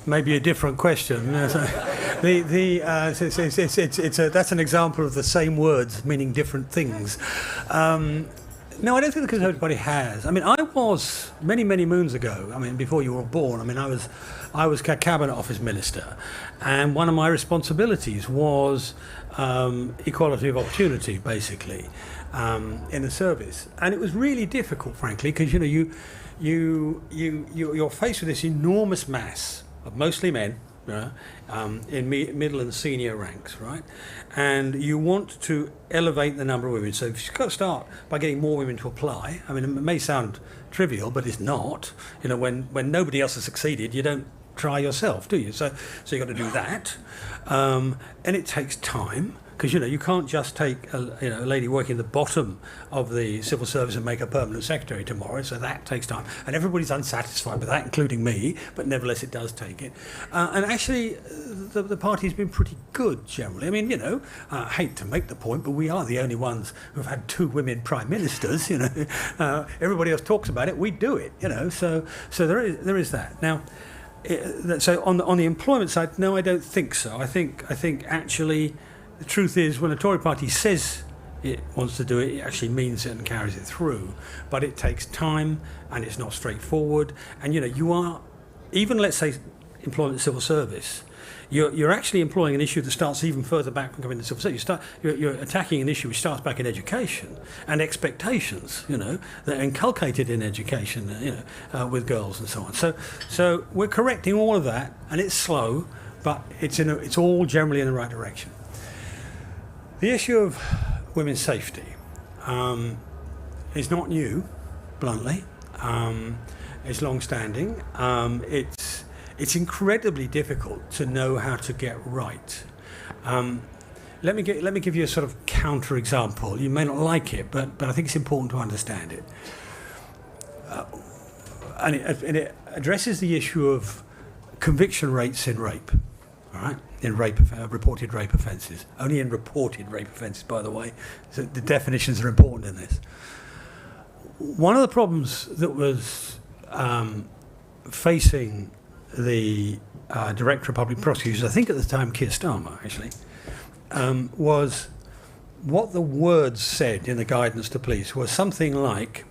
Maybe a different question. That's an example of the same words meaning different things. No, I don't think the Conservative Party has. I mean, I was many moons ago. I mean, before you were born. I mean, I was Cabinet Office Minister, and one of my responsibilities was equality of opportunity, basically, in the service. And it was really difficult, frankly, because you're faced with this enormous mass of mostly men. In middle and senior ranks, right? And you want to elevate the number of women. So you've got to start by getting more women to apply. I mean, it may sound trivial, but it's not. You know, when nobody else has succeeded, you don't try yourself, do you? So you've got to do that. And it takes time, because, you can't just take a lady working at the bottom of the civil service and make her permanent secretary tomorrow, so that takes time. And everybody's unsatisfied with that, including me, but nevertheless it does take it. And actually, the party's been pretty good, generally. I mean, I hate to make the point, but we are the only ones who've had 2 women prime ministers, Everybody else talks about it, we do it, So there is that. Now, so on the employment side, no, I don't think so. I think actually, the truth is, when the Tory party says it wants to do it, it actually means it and carries it through. But it takes time, and it's not straightforward. And you are, even let's say, employment civil service, you're actually employing an issue that starts even further back from coming to civil service. You're attacking an issue which starts back in education and expectations, that are inculcated in education, with girls and so on. So we're correcting all of that, and it's slow, but it's all generally in the right direction. The issue of women's safety is not new, bluntly. It's long-standing. It's incredibly difficult to know how to get right. Let me give you a sort of counter-example. You may not like it, but I think it's important to understand it. And it addresses the issue of conviction rates in rape. All right, in reported rape offences. Only in reported rape offences, by the way. So the definitions are important in this. One of the problems that was facing the Director of Public Prosecutors, I think at the time Keir Starmer, actually, was what the words said in the guidance to police was something like,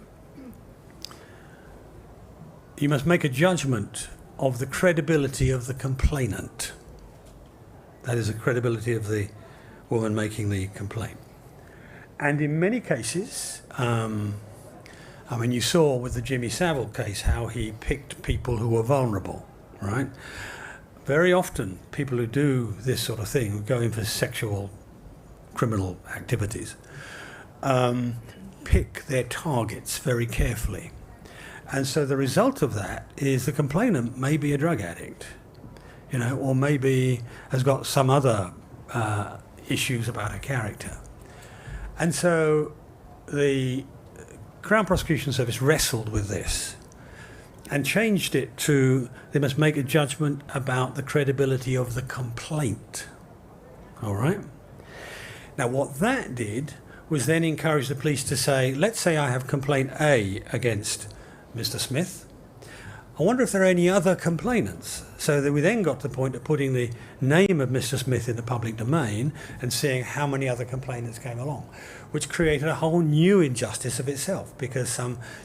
you must make a judgment of the credibility of the complainant. That is the credibility of the woman making the complaint. And in many cases, you saw with the Jimmy Savile case how he picked people who were vulnerable, right? Very often, people who do this sort of thing, who go in for sexual criminal activities, pick their targets very carefully. And so the result of that is the complainant may be a drug addict, or maybe has got some other issues about her character. And so the Crown Prosecution Service wrestled with this and changed it to they must make a judgment about the credibility of the complaint. All right? Now, what that did was then encourage the police to say, let's say I have complaint A against Mr. Smith. I wonder if there are any other complainants. So that we then got to the point of putting the name of Mr. Smith in the public domain and seeing how many other complainants came along, which created a whole new injustice of itself, because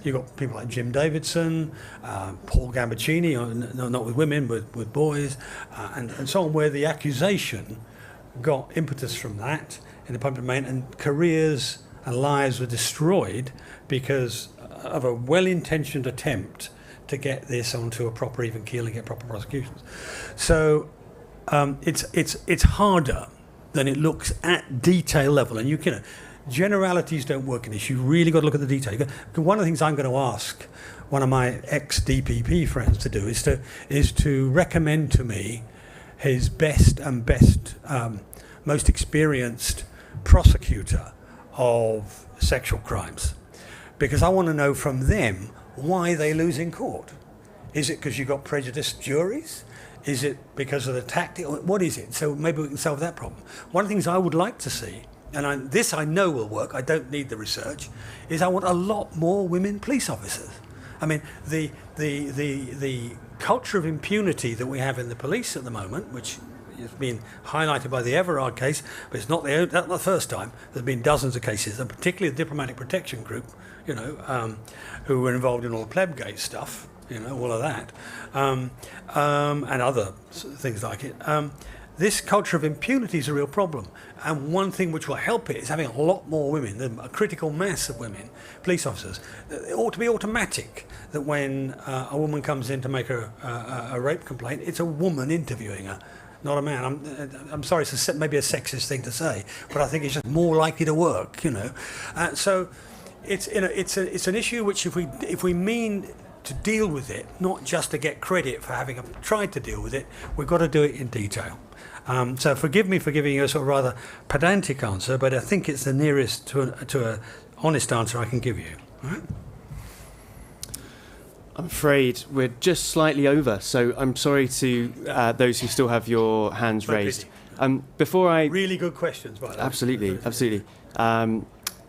you've got people like Jim Davidson, Paul Gambaccini, not with women, but with boys, and so on, where the accusation got impetus from that in the public domain, and careers and lives were destroyed because of a well-intentioned attempt to get this onto a proper even keel and get proper prosecutions. So it's harder than it looks at detail level, and generalities don't work in this. You really got to look at the detail. One of the things I'm going to ask one of my ex-DPP friends to do is to recommend to me his best most experienced prosecutor of sexual crimes, because I want to know from them why they lose in court. Is it because you've got prejudiced juries? Is it because of the tactic? What is it? So maybe we can solve that problem. One of the things I would like to see, and this I know will work, I don't need the research, is I want a lot more women police officers. I mean, the culture of impunity that we have in the police at the moment, which has been highlighted by the Everard case, but it's not the first time. There's been dozens of cases, and particularly the Diplomatic Protection Group, who were involved in all the Plebgate stuff, all of that, and other things like it. This culture of impunity is a real problem, and one thing which will help it is having a lot more women, a critical mass of women, police officers. It ought to be automatic that when a woman comes in to make a rape complaint, it's a woman interviewing her, not a man. I'm sorry, it's maybe a sexist thing to say, but I think it's just more likely to work, So it's an issue which if we mean to deal with it, not just to get credit for having tried to deal with it, we've got to do it in detail. So forgive me for giving you a sort of rather pedantic answer, but I think it's the nearest to a honest answer I can give you. All right? I'm afraid we're just slightly over, so I'm sorry to those who still have your hands raised. Before I really good questions, by the way. Absolutely.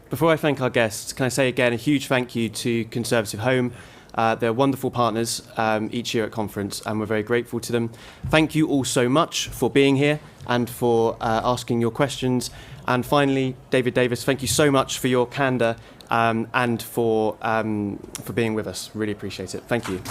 Before I thank our guests, can I say again a huge thank you to Conservative Home. They're wonderful partners each year at conference, and we're very grateful to them. Thank you all so much for being here and for asking your questions. And finally, David Davis, thank you so much for your candour and for being with us. Really appreciate it. Thank you.